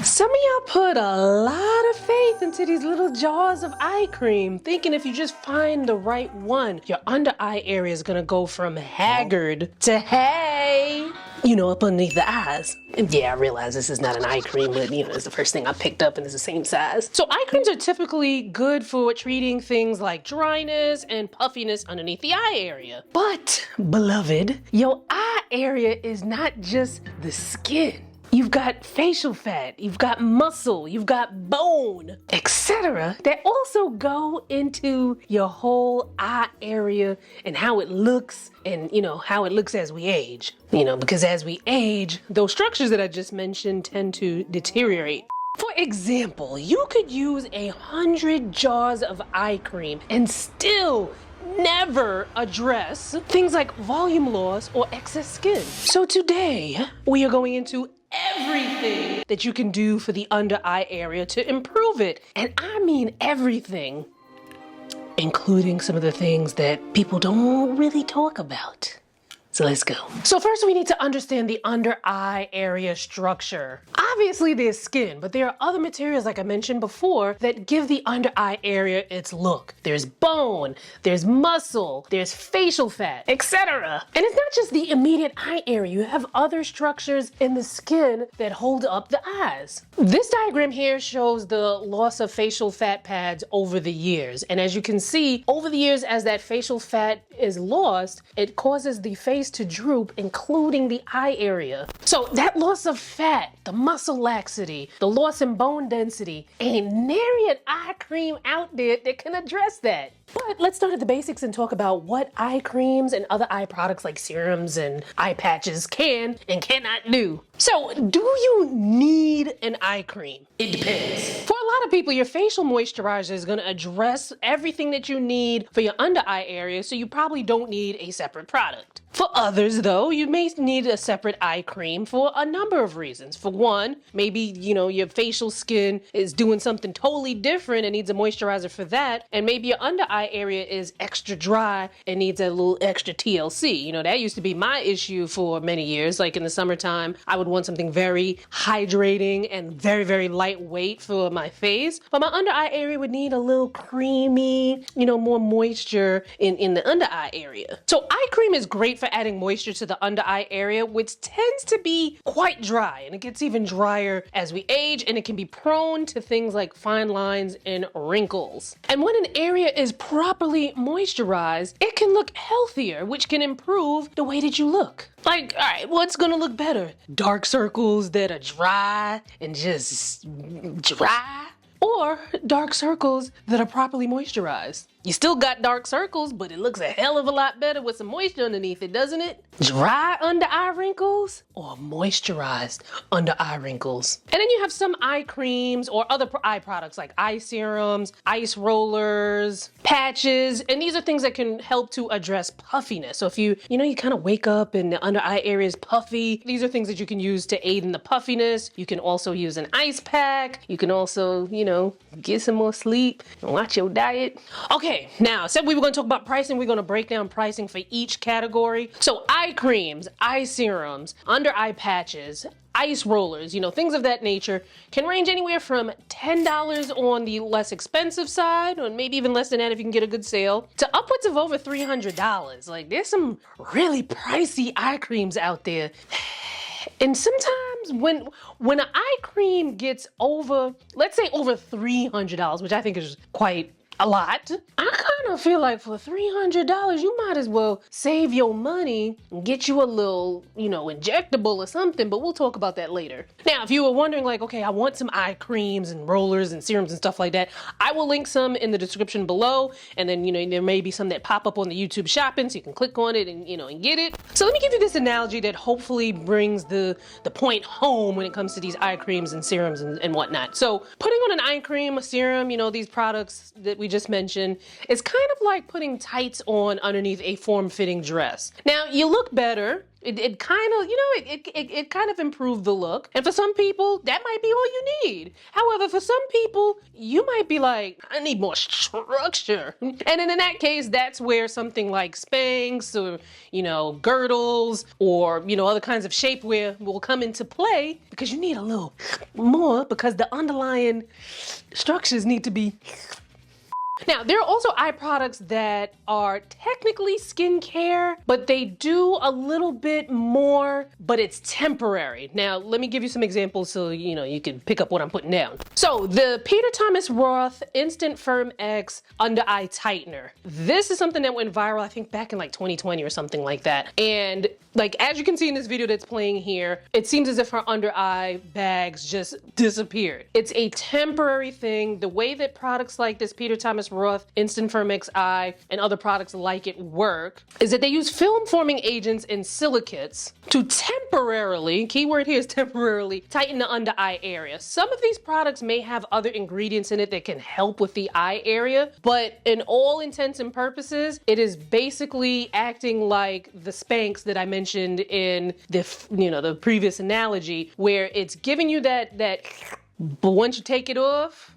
Some of y'all put a lot of faith into these little jars of eye cream, thinking if you just find the right one, your under eye area is gonna go from haggard to hey, up underneath the eyes. And yeah, I realize this is not an eye cream, but it's the first thing I picked up and it's the same size. So eye creams are typically good for treating things like dryness and puffiness underneath the eye area. But, beloved, your eye area is not just the skin. You've got facial fat, you've got muscle, you've got bone, etc. that also go into your whole eye area and how it looks and, how it looks as we age. Because as we age, those structures that I just mentioned tend to deteriorate. For example, you could use 100 jars of eye cream and still never address things like volume loss or excess skin. So today, we are going into everything that you can do for the under eye area to improve it. And I mean everything, including some of the things that people don't really talk about. So let's go. So first we need to understand the under eye area structure. Obviously there's skin, but there are other materials like I mentioned before that give the under eye area its look. There's bone, there's muscle, there's facial fat, etc. And it's not just the immediate eye area. You have other structures in the skin that hold up the eyes. This diagram here shows the loss of facial fat pads over the years. And as you can see, over the years as that facial fat is lost, it causes the face to droop, including the eye area. So that loss of fat, the muscle laxity, the loss in bone density, ain't nary an eye cream out there that can address that. But let's start at the basics and talk about what eye creams and other eye products like serums and eye patches can and cannot do. So, do you need an eye cream? It depends. For a lot of people, your facial moisturizer is going to address everything that you need for your under eye area, so you probably don't need a separate product. For others, though, you may need a separate eye cream for a number of reasons. For one, maybe, your facial skin is doing something totally different and needs a moisturizer for that, and maybe your under eye area is extra dry and needs a little extra TLC. That used to be my issue for many years. Like in the summertime, I would want something very hydrating and very, very lightweight for my face, but my under eye area would need a little creamy, more moisture in the under eye area. So eye cream is great for adding moisture to the under eye area, which tends to be quite dry, and it gets even drier as we age, and it can be prone to things like fine lines and wrinkles. And when an area is properly moisturized, it can look healthier, which can improve the way that you look. Like, all right, what's gonna look better? Dark circles that are dry and just dry? Or dark circles that are properly moisturized? You still got dark circles, but it looks a hell of a lot better with some moisture underneath it, doesn't it? Dry under eye wrinkles or moisturized under eye wrinkles? And then you have some eye creams or other eye products like eye serums, ice rollers, patches, and these are things that can help to address puffiness. So if you kind of wake up and the under eye area is puffy, these are things that you can use to aid in the puffiness. You can also use an ice pack. You can also, get some more sleep and watch your diet. Okay, now, said we were going to talk about pricing. We're going to break down pricing for each category. So eye creams, eye serums, under eye patches, ice rollers, things of that nature can range anywhere from $10 on the less expensive side, or maybe even less than that if you can get a good sale, to upwards of over $300. Like, there's some really pricey eye creams out there. And sometimes when an eye cream gets over, let's say over $300, which I think is quite a lot, I kind of feel like for $300, you might as well save your money and get you a little, injectable or something, but we'll talk about that later. Now, if you were wondering like, okay, I want some eye creams and rollers and serums and stuff like that, I will link some in the description below, and then, there may be some that pop up on the YouTube shopping, so you can click on it and, and get it. So let me give you this analogy that hopefully brings the point home when it comes to these eye creams and serums and whatnot. So putting on an eye cream, a serum, these products that we just mentioned, is kind of like putting tights on underneath a form-fitting dress. Now, you look better It kind of, you know, it kind of improved the look. And for some people, that might be all you need. However, for some people, you might be like, I need more structure. And then in that case, that's where something like Spanx or, you know, girdles or, you know, other kinds of shapewear will come into play, because you need a little more, because the underlying structures need to be. Now, there are also eye products that are technically skincare, but they do a little bit more, but it's temporary. Now, let me give you some examples so, you know, you can pick up what I'm putting down. So, the Peter Thomas Roth Instant Firm X Under Eye Tightener. This is something that went viral, I think back in like 2020 or something like that. And like, as you can see in this video that's playing here, it seems as if her under eye bags just disappeared. It's a temporary thing. The way that products like this Peter Thomas Roth Instant Firm X Eye and other products like it work is that they use film forming agents and silicates to temporarily, keyword here is temporarily, tighten the under eye area. Some of these products may have other ingredients in it that can help with the eye area, but in all intents and purposes, it is basically acting like the Spanx that I mentioned in the, you know, the previous analogy, where it's giving you that, but once you take it off.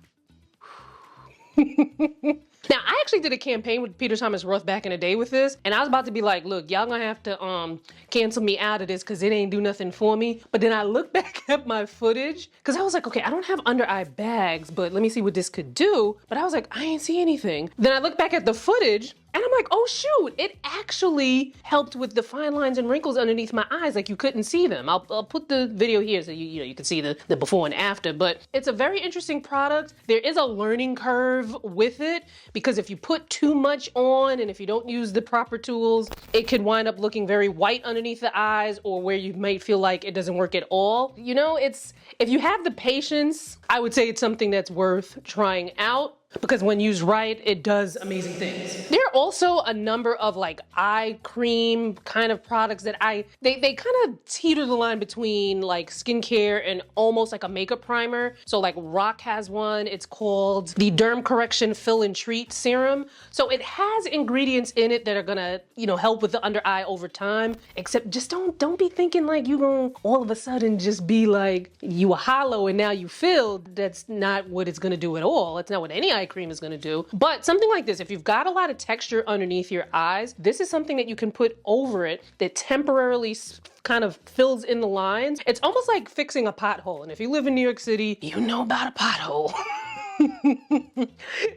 Now, I actually did a campaign with Peter Thomas Roth back in the day with this, and I was about to be like, look, y'all gonna have to cancel me out of this because it ain't do nothing for me. But then I looked back at my footage, because I was like, okay, I don't have under eye bags, but let me see what this could do. But I was like, I ain't see anything. Then I looked back at the footage, and I'm like, oh shoot, it actually helped with the fine lines and wrinkles underneath my eyes, like you couldn't see them. I'll put the video here so you can see the before and after, but it's a very interesting product. There is a learning curve with it, because if you put too much on and if you don't use the proper tools, it could wind up looking very white underneath the eyes, or where you might feel like it doesn't work at all. You know, if you have the patience, I would say it's something that's worth trying out, because when used right, it does amazing things. There are also a number of like eye cream kind of products that they kind of teeter the line between like skincare and almost like a makeup primer. So like Rock has one, it's called the Derm Correction Fill and Treat Serum. So it has ingredients in it that are gonna, you know, help with the under eye over time, except just don't be thinking like you gonna all of a sudden just be like, you were hollow and now you filled. That's not what it's gonna do at all. That's not what any eye cream is going to do. But something like this, if you've got a lot of texture underneath your eyes, this is something that you can put over it that temporarily kind of fills in the lines. It's almost like fixing a pothole. And if you live in New York City, you know about a pothole.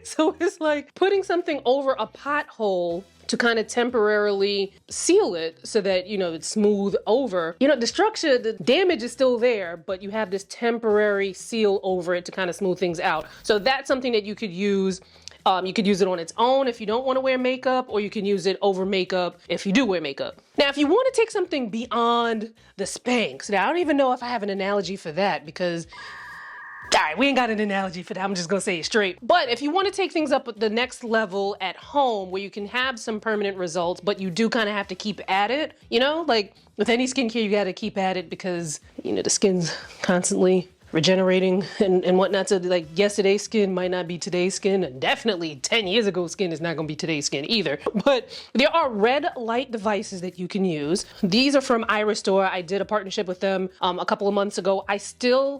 So it's like putting something over a pothole to kind of temporarily seal it so that, you know, it's smooth over. You know, the structure, the damage is still there, but you have this temporary seal over it to kind of smooth things out. So that's something that you could use. You could use it on its own if you don't want to wear makeup, or you can use it over makeup if you do wear makeup. Now, if you want to take something beyond the Spanx, now I don't even know if I have an analogy for that, because all right, we ain't got an analogy for that. I'm just gonna say it straight. But if you want to take things up at the next level at home, where you can have some permanent results, but you do kind of have to keep at it, you know, like with any skincare, you got to keep at it, because, you know, the skin's constantly regenerating and whatnot. So like yesterday's skin might not be today's skin, and definitely 10 years ago skin is not going to be today's skin either. But there are red light devices that you can use. These are from Iris Store. I did a partnership with them a couple of months ago. I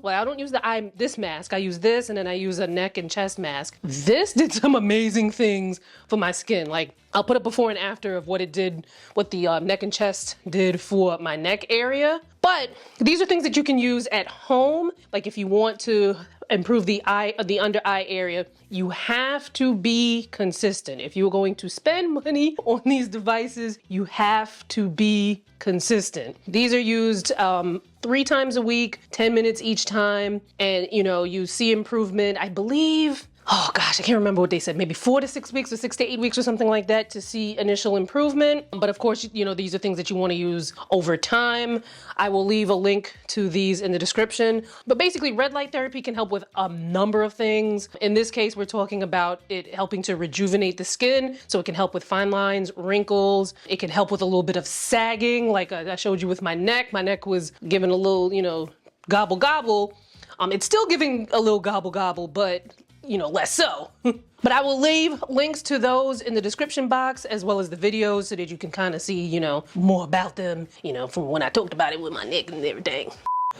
don't use this mask. I use this, and then I use a neck and chest mask. This did some amazing things for my skin. Like, I'll put a before and after of what it did, what the neck and chest did for my neck area. But these are things that you can use at home. Like if you want to improve the under eye area, you have to be consistent. If you're going to spend money on these devices, you have to be consistent. These are used 3 times a week, 10 minutes each time. And, you know, you see improvement, I believe. Oh gosh, I can't remember what they said, maybe 4 to 6 weeks or 6 to 8 weeks or something like that to see initial improvement. But of course, you know, these are things that you want to use over time. I will leave a link to these in the description. But basically, red light therapy can help with a number of things. In this case, we're talking about it helping to rejuvenate the skin. So it can help with fine lines, wrinkles. It can help with a little bit of sagging, like I showed you with my neck. My neck was giving a little, you know, gobble gobble. It's still giving a little gobble gobble, but less so. But I will leave links to those in the description box as well as the videos so that you can kind of see, more about them, from when I talked about it with my neck and everything.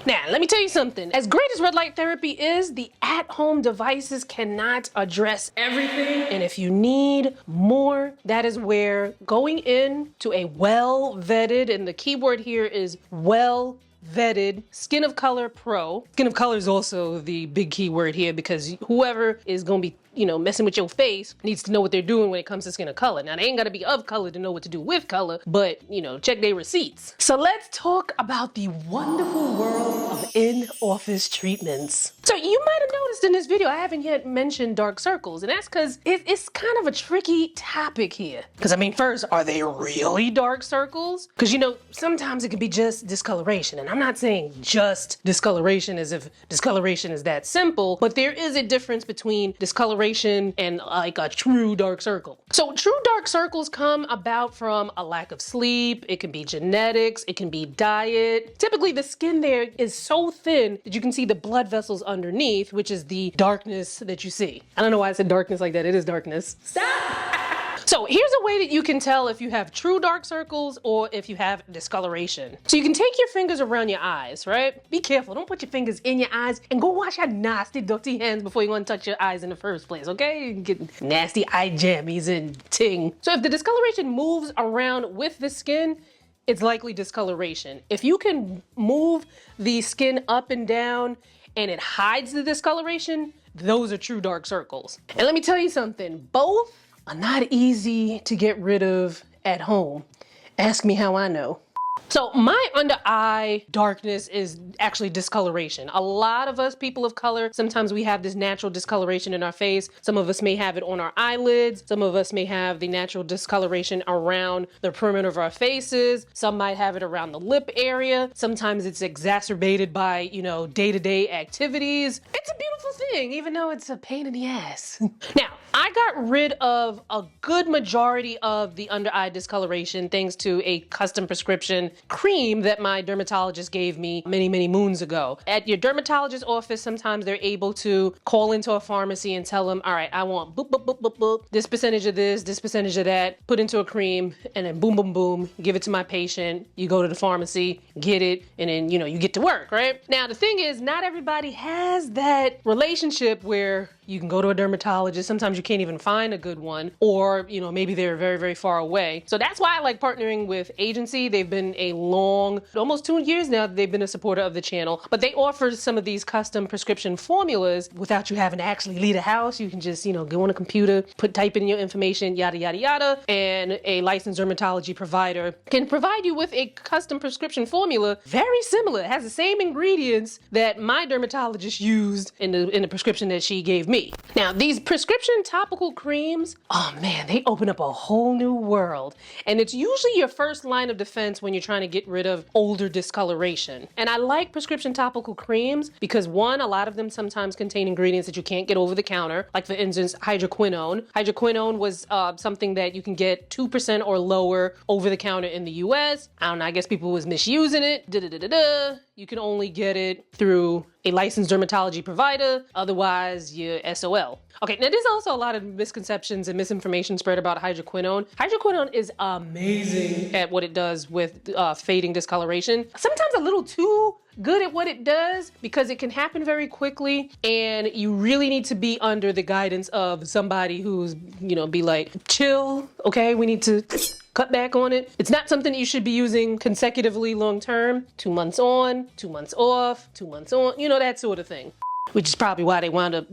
Now, let me tell you something. As great as red light therapy is, the at-home devices cannot address everything. And if you need more, that is where going in to a well-vetted, and the keyword here is well-vetted Skin of Color Pro. Skin of Color is also the big keyword here because whoever is going to be messing with your face needs to know what they're doing when it comes to skin of color. Now, they ain't gotta be of color to know what to do with color, but, check their receipts. So let's talk about the wonderful world of in-office treatments. So you might have noticed in this video, I haven't yet mentioned dark circles, and that's because it's kind of a tricky topic here. Because, first, are they really dark circles? Because, sometimes it can be just discoloration, and I'm not saying just discoloration as if discoloration is that simple, but there is a difference between discoloration and like a true dark circle. So true dark circles come about from a lack of sleep. It can be genetics. It can be diet. Typically the skin there is so thin that you can see the blood vessels underneath, which is the darkness that you see. I don't know why I said darkness like that. It is darkness. Stop! So here's a way that you can tell if you have true dark circles or if you have discoloration. So you can take your fingers around your eyes, right? Be careful, don't put your fingers in your eyes and go wash your nasty, dirty hands before you want to touch your eyes in the first place, okay? You can get nasty eye jammies and ting. So if the discoloration moves around with the skin, it's likely discoloration. If you can move the skin up and down and it hides the discoloration, those are true dark circles. And let me tell you something, both are not easy to get rid of at home. Ask me how I know. So my under eye darkness is actually discoloration. A lot of us people of color, sometimes we have this natural discoloration in our face. Some of us may have it on our eyelids. Some of us may have the natural discoloration around the perimeter of our faces. Some might have it around the lip area. Sometimes it's exacerbated by, day-to-day activities. It's a beautiful thing, even though it's a pain in the ass. Now, I got rid of a good majority of the under eye discoloration thanks to a custom prescription cream that my dermatologist gave me many, many moons ago. At your dermatologist's office, sometimes they're able to call into a pharmacy and tell them, all right, I want boop, boop, boop, boop, boop, this percentage of this percentage of that, put into a cream, and then boom, boom, boom, give it to my patient. You go to the pharmacy, get it, and then, you get to work, right? Now, the thing is, not everybody has that relationship where you can go to a dermatologist. Sometimes you can't even find a good one, or, maybe they're very, very far away. So that's why I like partnering with Agency. They've been a long, almost 2 years now, they've been a supporter of the channel, but they offer some of these custom prescription formulas without you having to actually leave the house. You can just, go on a computer, type in your information, yada, yada, yada, and a licensed dermatology provider can provide you with a custom prescription formula very similar. It has the same ingredients that my dermatologist used in the prescription that she gave me. Now, these prescription topical creams, oh man, they open up a whole new world. And it's usually your first line of defense when you're trying to get rid of older discoloration. And I like prescription topical creams because one, a lot of them sometimes contain ingredients that you can't get over the counter, like for instance, hydroquinone. Hydroquinone was something that you can get 2% or lower over the counter in the US. I don't know, I guess people was misusing it. You can only get it through a licensed dermatology provider, otherwise you're SOL. Okay, now there's also a lot of misconceptions and misinformation spread about hydroquinone. Hydroquinone is amazing at what it does with fading discoloration. Sometimes a little too good at what it does because it can happen very quickly and you really need to be under the guidance of somebody who's, be like, chill, okay, we need to cut back on it. It's not something that you should be using consecutively long term. 2 months on, 2 months off, 2 months on, that sort of thing. Which is probably why they wound up,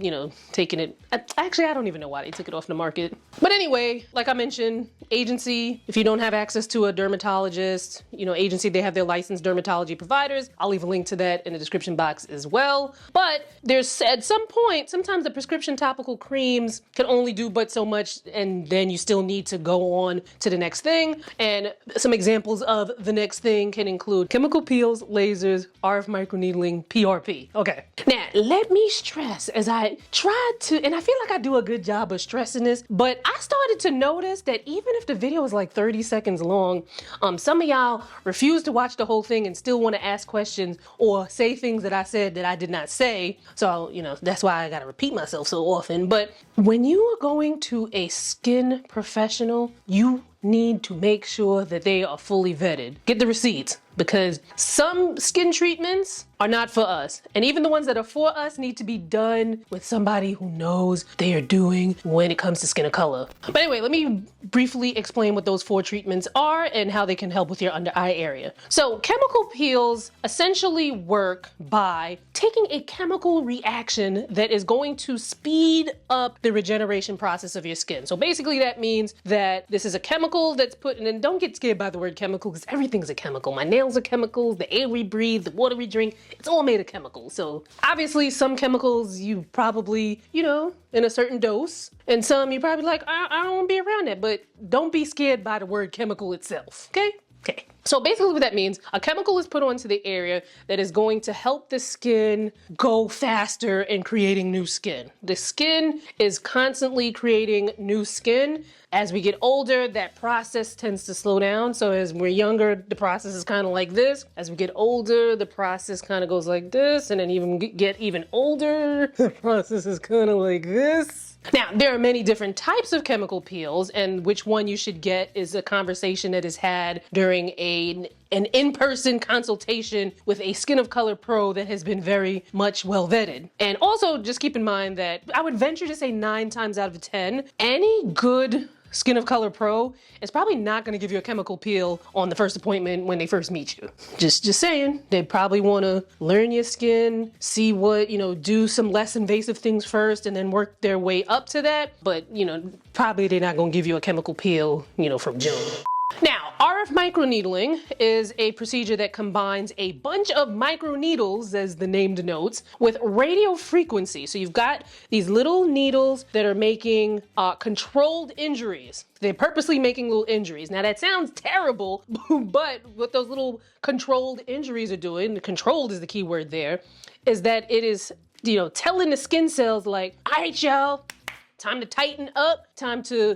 taking it. Actually, I don't even know why they took it off the market. But anyway, like I mentioned, Agency, if you don't have access to a dermatologist, Agency, they have their licensed dermatology providers. I'll leave a link to that in the description box as well. But there's, at some point, sometimes the prescription topical creams can only do but so much, and then you still need to go on to the next thing. And some examples of the next thing can include chemical peels, lasers, RF microneedling, PRP. Okay. Now, let let me stress as I tried to, and I feel like I do a good job of stressing this, but I started to notice that even if the video is like 30 seconds long, some of y'all refuse to watch the whole thing and still want to ask questions or say things that I said that I did not say. So, that's why I gotta repeat myself so often. But when you are going to a skin professional, you need to make sure that they are fully vetted. Get the receipts, because some skin treatments are not for us. And even the ones that are for us need to be done with somebody who knows they are doing when it comes to skin of color. But anyway, let me briefly explain what those 4 treatments are and how they can help with your under eye area. So chemical peels essentially work by taking a chemical reaction that is going to speed up the regeneration process of your skin. So basically that means that this is a chemical that's put in, and don't get scared by the word chemical because everything's a chemical. My nails are chemicals, the air we breathe, the water we drink, it's all made of chemicals. So obviously some chemicals you probably, in a certain dose, and some you probably like, I don't want to be around that, but don't be scared by the word chemical itself, okay? Okay. So basically what that means, a chemical is put onto the area that is going to help the skin go faster in creating new skin. The skin is constantly creating new skin. As we get older, that process tends to slow down. So as we're younger, the process is kind of like this. As we get older, the process kind of goes like this. And then even get even older, the process is kind of like this. Now, there are many different types of chemical peels, and which one you should get is a conversation that is had during an in-person consultation with a skin of color pro that has been very much well vetted. And also just keep in mind that I would venture to say 9 times out of 10, any good skin of color pro is probably not going to give you a chemical peel on the first appointment when they first meet you. Just saying, they probably want to learn your skin, see what, do some less invasive things first and then work their way up to that. But, probably they're not going to give you a chemical peel, from June. Now, RF microneedling is a procedure that combines a bunch of microneedles, as the name denotes, with radio frequency. So you've got these little needles that are making controlled injuries. They're purposely making little injuries. Now that sounds terrible, but what those little controlled injuries are doing, the controlled is the key word there, is that it is, telling the skin cells like, all right, y'all, time to tighten up, time to,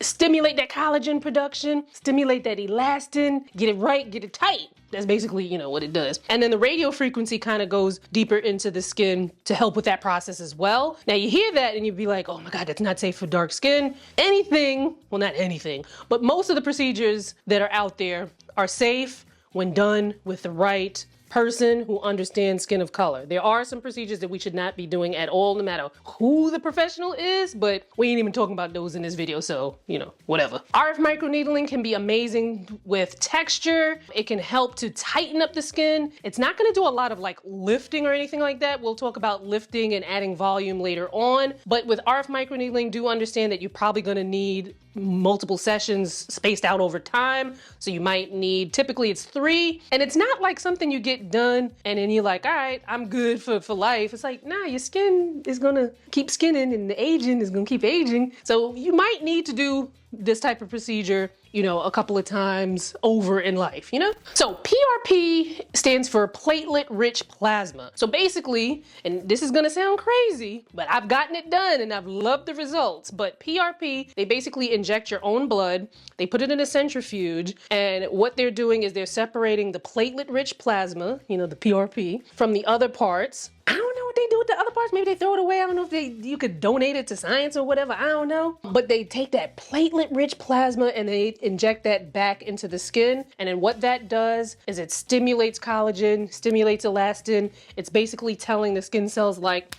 stimulate that collagen production, stimulate that elastin, get it right, get it tight. That's basically, what it does. And then the radio frequency kind of goes deeper into the skin to help with that process as well. Now you hear that and you'd be like, oh my God, that's not safe for dark skin. Not anything, but most of the procedures that are out there are safe when done with the right person who understands skin of color. There are some procedures that we should not be doing at all, no matter who the professional is, but we ain't even talking about those in this video, so, whatever. RF microneedling can be amazing with texture. It can help to tighten up the skin. It's not gonna do a lot of lifting or anything like that. We'll talk about lifting and adding volume later on, but with RF microneedling, do understand that you're probably gonna need multiple sessions spaced out over time. So you might need, typically it's 3, and it's not like something you get done and then you're like, all right, I'm good for life. It's like, nah, your skin is gonna keep skinning and the aging is gonna keep aging. So you might need to do this type of procedure, a couple of times over in life, So PRP stands for platelet-rich plasma. So basically, and this is gonna sound crazy, but I've gotten it done and I've loved the results, but PRP, they basically inject your own blood, they put it in a centrifuge, and what they're doing is they're separating the platelet-rich plasma, the PRP, from the other parts. I don't know what they do with the other parts. Maybe they throw it away. I don't know if you could donate it to science or whatever. I don't know. But they take that platelet-rich plasma and they inject that back into the skin. And then what that does is it stimulates collagen, stimulates elastin. It's basically telling the skin cells like,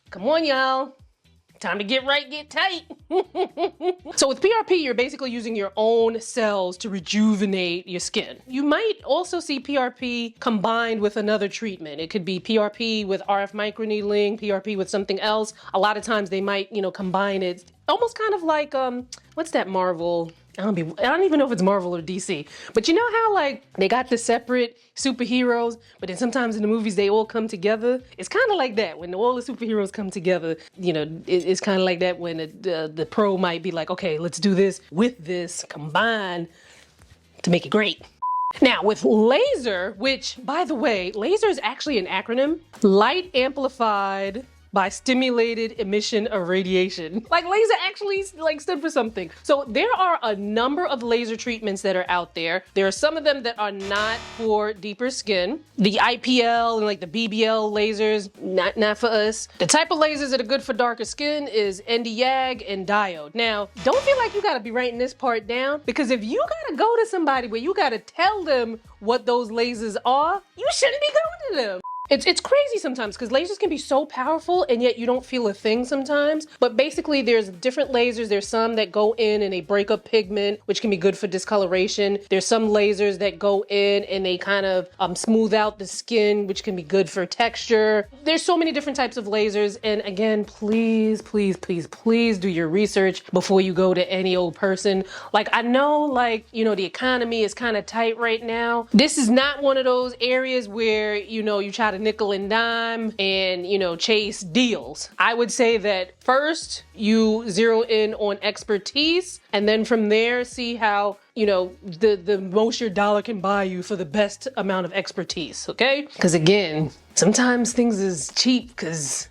come on, y'all. Time to get right, get tight. So with PRP, you're basically using your own cells to rejuvenate your skin. You might also see PRP combined with another treatment. It could be PRP with RF microneedling, PRP with something else. A lot of times they might, combine it. Almost kind of like, what's that Marvel? I don't even know if it's Marvel or DC, but you know how they got the separate superheroes, but then sometimes in the movies they all come together? It's kind of like that when all the superheroes come together, it's kind of like that when the pro might be like, okay, let's do this with this combined to make it great. Now with laser, which by the way, laser is actually an acronym, light amplified by stimulated emission of radiation. Like laser actually like stood for something. So there are a number of laser treatments that are out there. There are some of them that are not for deeper skin. The IPL and like the BBL lasers, not for us. The type of lasers that are good for darker skin is ND-YAG and diode. Now, don't feel like you gotta be writing this part down, because if you gotta go to somebody where you gotta tell them what those lasers are, you shouldn't be going to them. It's crazy sometimes because lasers can be so powerful and yet you don't feel a thing sometimes. But basically there's different lasers. There's some that go in and they break up pigment, which can be good for discoloration. There's some lasers that go in and they kind of smooth out the skin, which can be good for texture. There's so many different types of lasers. And again, please, please, please, please do your research before you go to any old person. Like I know, like, you know, the economy is kind of tight right now. This is not one of those areas where, you know, you try to nickel and dime and, you know, chase deals. I would say that first you zero in on expertise and then from there see how, you know, the most your dollar can buy you for the best amount of expertise, okay? Because again, sometimes things is cheap because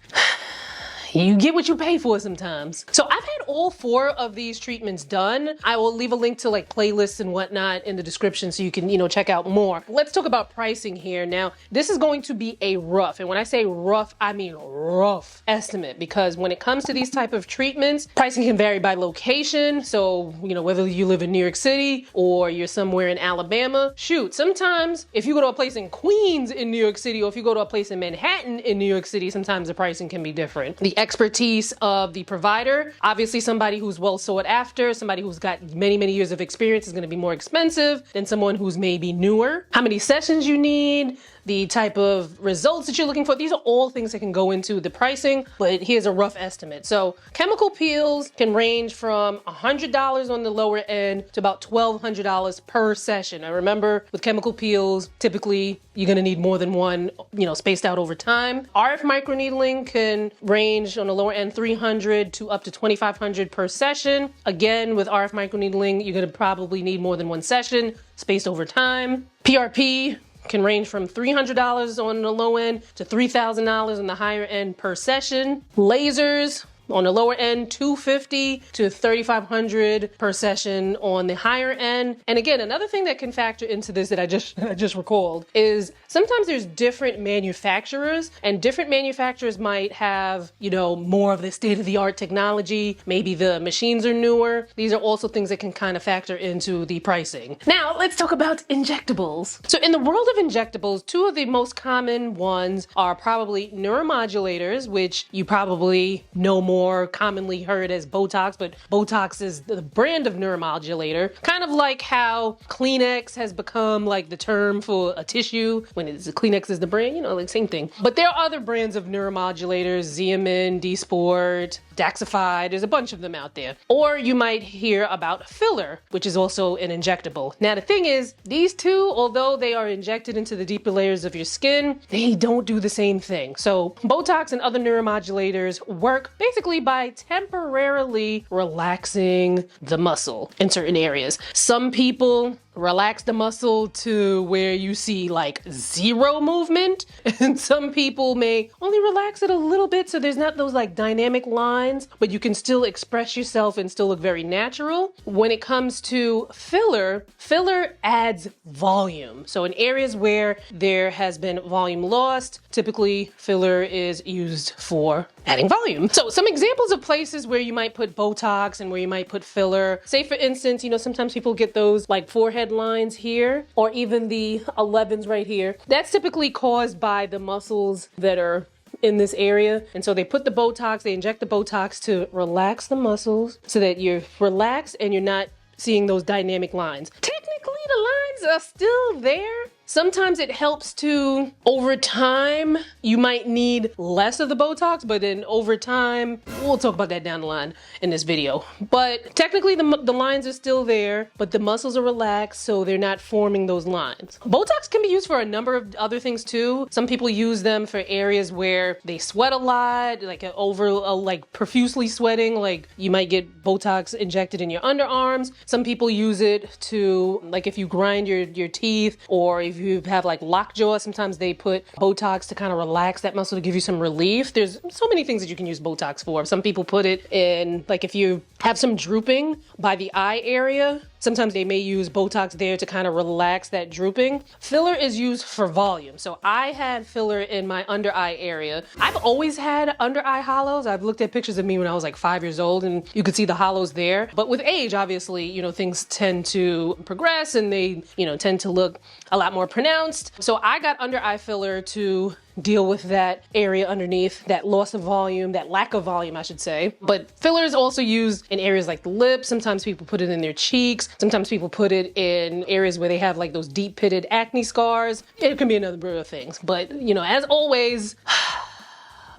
you get what you pay for sometimes. So I've had all 4 of these treatments done. I will leave a link to like playlists and whatnot in the description so you can, you know, check out more. Let's talk about pricing here. Now, this is going to be a rough, and when I say rough, I mean rough estimate, because when it comes to these type of treatments, pricing can vary by location. So, you know, whether you live in New York City or you're somewhere in Alabama, shoot, sometimes if you go to a place in Queens in New York City, or if you go to a place in Manhattan in New York City, sometimes the pricing can be different. The expertise of the provider, obviously somebody who's well sought after, somebody who's got many, many years of experience is going to be more expensive than someone who's maybe newer. How many sessions you need, the type of results that you're looking for. These are all things that can go into the pricing, but here's a rough estimate. So chemical peels can range from $100 on the lower end to about $1,200 per session. Now remember, with chemical peels, typically you're gonna need more than one, you know, spaced out over time. RF microneedling can range on the lower end $300 to up to $2,500 per session. Again, with RF microneedling, you're gonna probably need more than one session spaced over time. PRP can range from $300 on the low end to $3,000 on the higher end per session. Lasers on the lower end, $250 to $3,500 per session on the higher end. And again, another thing that can factor into this that I just recalled is sometimes there's different manufacturers, and different manufacturers might have, you know, more of the state-of-the-art technology. Maybe the machines are newer. These are also things that can kind of factor into the pricing. Now, let's talk about injectables. So in the world of injectables, 2 of the most common ones are probably neuromodulators, which you probably know more commonly heard as Botox, but Botox is the brand of neuromodulator. Kind of like how Kleenex has become like the term for a tissue when it's Kleenex is the brand, you know, like same thing. But there are other brands of neuromodulators, Xeomin, D-Sport, Daxxify, there's a bunch of them out there. Or you might hear about filler, which is also an injectable. Now the thing is, these 2, although they are injected into the deeper layers of your skin, they don't do the same thing. So Botox and other neuromodulators work basically by temporarily relaxing the muscle in certain areas. Some people relax the muscle to where you see like 0 movement, and some people may only relax it a little bit so there's not those like dynamic lines, but you can still express yourself and still look very natural. When it comes to filler, filler adds volume. So in areas where there has been volume lost, typically filler is used for adding volume. So some examples of places where you might put Botox and where you might put filler. Say for instance, you know, sometimes people get those like forehead lines here, or even the 11s right here. That's typically caused by the muscles that are in this area. And so they put the Botox, they inject the Botox to relax the muscles so that you're relaxed and you're not seeing those dynamic lines. Technically, the lines are still there. Sometimes it helps to, over time, you might need less of the Botox, but then over time, we'll talk about that down the line in this video. But technically the lines are still there, but the muscles are relaxed, so they're not forming those lines. Botox can be used for a number of other things too. Some people use them for areas where they sweat a lot, like like profusely sweating, like you might get Botox injected in your underarms. Some people use it to, like if you grind your teeth, or if you have like lockjaw, sometimes they put Botox to kind of relax that muscle to give you some relief. There's so many things that you can use Botox for. Some people put it in, like if you have some drooping by the eye area, sometimes they may use Botox there to kind of relax that drooping. Filler is used for volume. So I had filler in my under eye area. I've always had under eye hollows. I've looked at pictures of me when I was like 5 years old and you could see the hollows there. But with age, obviously, you know, things tend to progress and they, you know, tend to look a lot more pronounced. So I got under eye filler to deal with that area underneath, that loss of volume, that lack of volume, I should say. But filler is also used in areas like the lips. Sometimes people put it in their cheeks. Sometimes people put it in areas where they have like those deep pitted acne scars. It can be a number of things. But, you know, as always,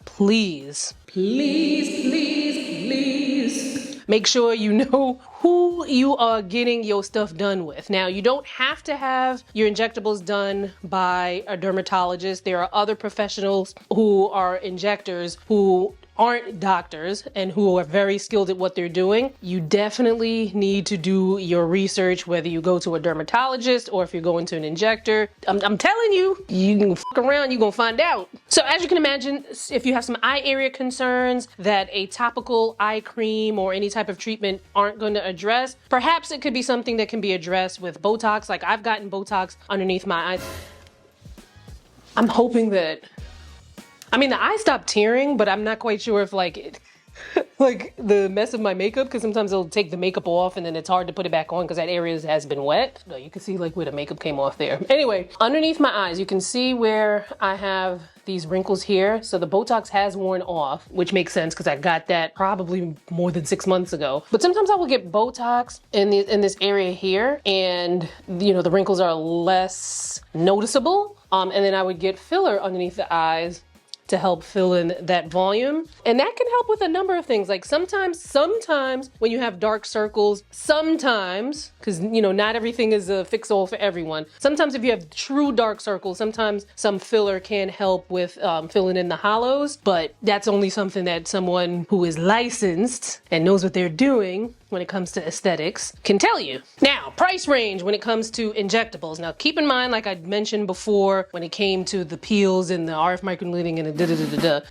please, make sure you know who you are getting your stuff done with. Now, you don't have to have your injectables done by a dermatologist. There are other professionals who are injectors who aren't doctors and who are very skilled at what they're doing. You definitely need to do your research, whether you go to a dermatologist or if you're going to an injector. I'm telling you, you can fuck around, you're gonna find out. So as you can imagine, if you have some eye area concerns that a topical eye cream or any type of treatment aren't going to address, perhaps it could be something that can be addressed with Botox. Like I've gotten Botox underneath my eyes. I'm hoping that, I mean, the eye stopped tearing, but I'm not quite sure if like it, like the mess of my makeup, because sometimes it'll take the makeup off and then it's hard to put it back on because that area has been wet. No, you can see like where the makeup came off there. Anyway, underneath my eyes, you can see where I have these wrinkles here. So the Botox has worn off, which makes sense because I got that probably more than 6 months ago. But sometimes I will get Botox in this area here and, you know, the wrinkles are less noticeable. And then I would get filler underneath the eyes to help fill in that volume. And that can help with a number of things. Like sometimes when you have dark circles, sometimes, because you know, not everything is a fix-all for everyone. Sometimes if you have true dark circles, sometimes some filler can help with filling in the hollows, but that's only something that someone who is licensed and knows what they're doing when it comes to aesthetics can tell you. Now, price range when it comes to injectables. Now, keep in mind, like I mentioned before, when it came to the peels and the RF microneedling and the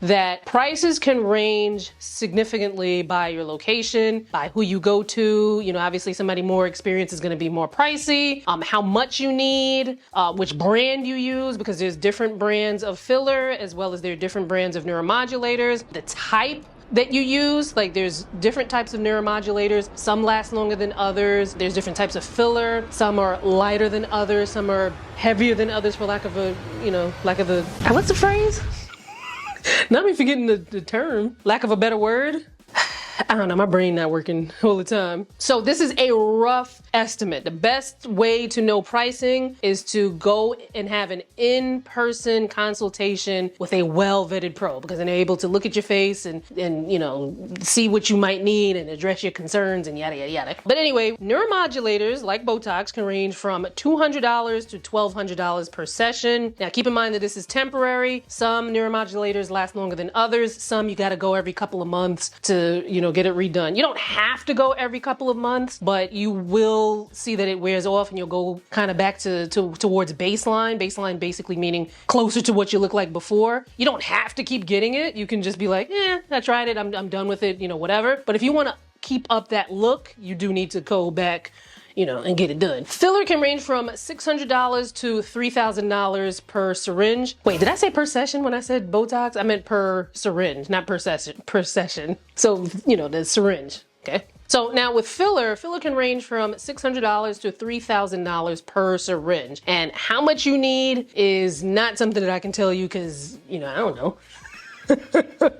that prices can range significantly by your location, by who you go to. You know, obviously somebody more experienced is going to be more pricey. How much you need, which brand you use, because there's different brands of filler as well as there are different brands of neuromodulators. The type that you use, like there's different types of neuromodulators. Some last longer than others. There's different types of filler. Some are lighter than others. Some are heavier than others, for lack of a, you know, what's the phrase? Not me forgetting the term. Lack of a better word. I don't know, my brain not working all the time. So this is a rough estimate. The best way to know pricing is to go and have an in-person consultation with a well-vetted pro, because then they're able to look at your face and you know, see what you might need and address your concerns and yada, yada, yada. But anyway, neuromodulators like Botox can range from $200 to $1,200 per session. Now keep in mind that this is temporary. Some neuromodulators last longer than others. Some you gotta go every couple of months to, you know, get it redone. You don't have to go every couple of months, but you will see that it wears off and you'll go kind of back towards baseline. Baseline basically meaning closer to what you look like before. You don't have to keep getting it. You can just be like, I tried it. I'm done with it, you know, whatever. But if you want to keep up that look, you do need to go back, you know, and get it done. Filler can range from $600 to $3,000 per syringe. Wait, did I say per session when I said Botox? I meant per syringe, not per session. So, you know, the syringe, okay? So now with filler can range from $600 to $3,000 per syringe. And how much you need is not something that I can tell you because, you know, I don't know.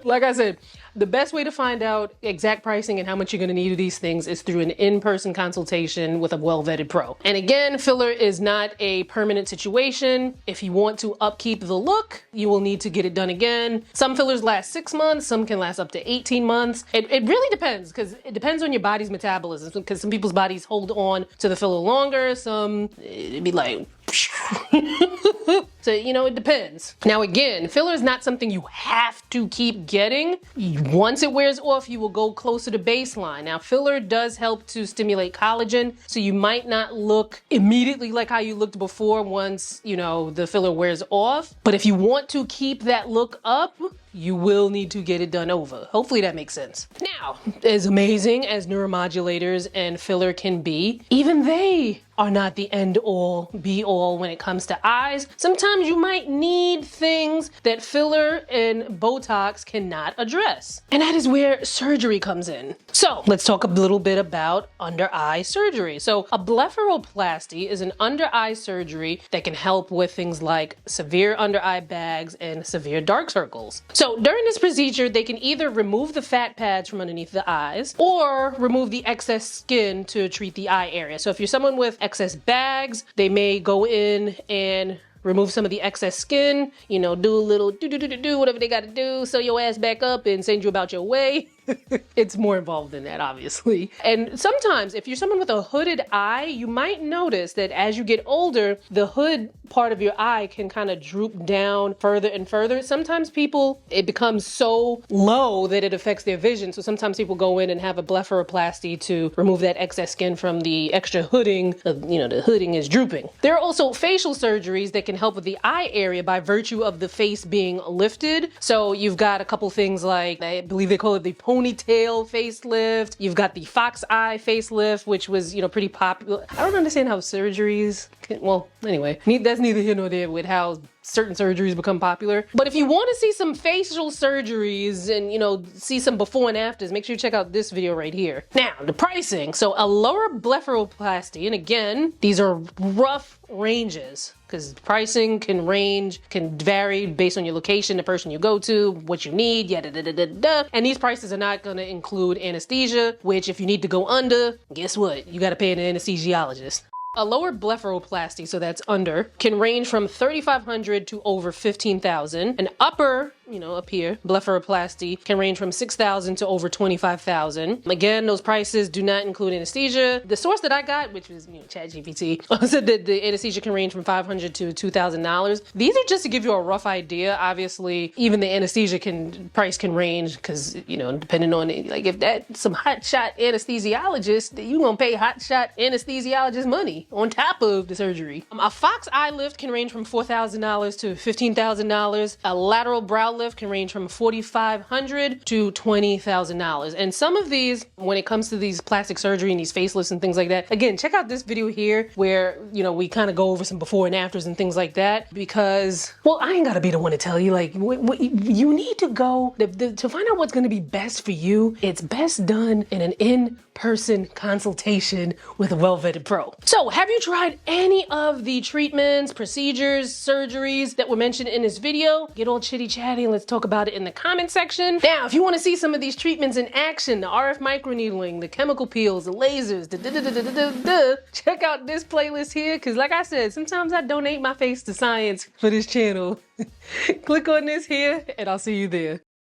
Like I said, The best way to find out exact pricing and how much you're going to need of these things is through an in-person consultation with a well-vetted pro. And again, filler is not a permanent situation. If you want to upkeep the look, you will need to get it done again. Some fillers last 6 months, some can last up to 18 months. It really depends, because it depends on your body's metabolism, because some people's bodies hold on to the filler longer, some it'd be like so, it depends. Now again, filler is not something you have to keep getting. Once it wears off, you will go closer to baseline. Now, filler does help to stimulate collagen, so you might not look immediately like how you looked before once, the filler wears off. But if you want to keep that look up, you will need to get it done over. Hopefully that makes sense. Now, as amazing as neuromodulators and filler can be, even they are not the end all be all when it comes to eyes. Sometimes you might need things that filler and Botox cannot address. And that is where surgery comes in. So let's talk a little bit about under eye surgery. So a blepharoplasty is an under eye surgery that can help with things like severe under eye bags and severe dark circles. So during this procedure, they can either remove the fat pads from underneath the eyes or remove the excess skin to treat the eye area. So if you're someone with excess bags, they may go in and remove some of the excess skin, do a little do whatever they gotta do, sew your ass back up and send you about your way. It's more involved than that, obviously. And sometimes if you're someone with a hooded eye, you might notice that as you get older, the hood part of your eye can kind of droop down further and further. Sometimes it becomes so low that it affects their vision. So sometimes people go in and have a blepharoplasty to remove that excess skin from the extra hooding. The hooding is drooping. There are also facial surgeries that can help with the eye area by virtue of the face being lifted. So you've got a couple things like, I believe they call it the ponytail facelift. You've got the fox eye facelift, which was, pretty popular. I don't understand how surgeries anyway, that's neither here nor there with how certain surgeries become popular. But if you want to see some facial surgeries and, see some before and afters, make sure you check out this video right here. Now, the pricing. So a lower blepharoplasty, and again, these are rough ranges because pricing can vary based on your location, the person you go to, what you need, yada da da da da. And these prices are not going to include anesthesia, which if you need to go under, guess what? You got to pay an anesthesiologist. A lower blepharoplasty, so that's under, can range from $3,500 to over $15,000. An upper, up here, blepharoplasty can range from $6,000 to over $25,000. Again, those prices do not include anesthesia. The source that I got, which was ChatGPT, said that the anesthesia can range from $500 to $2,000. These are just to give you a rough idea. Obviously, even the anesthesia price can range because, depending on it, like if that's some hotshot anesthesiologist, you gonna pay hotshot anesthesiologist money on top of the surgery. A fox eye lift can range from $4,000 to $15,000. A lateral brow lift can range from $4,500 to $20,000. And some of these, when it comes to these plastic surgery and these facelifts and things like that, again, check out this video here where, we kind of go over some before and afters and things like that because, I ain't gotta be the one to tell you, like, what you need to go, to find out what's gonna be best for you, it's best done in an in-person consultation with a well-vetted pro. So, have you tried any of the treatments, procedures, surgeries that were mentioned in this video? Get all chitty-chatty and let's talk about it in the comment section. Now, if you want to see some of these treatments in action, the RF microneedling, the chemical peels, the lasers, check out this playlist here, because like I said, sometimes I donate my face to science for this channel. Click on this here, and I'll see you there.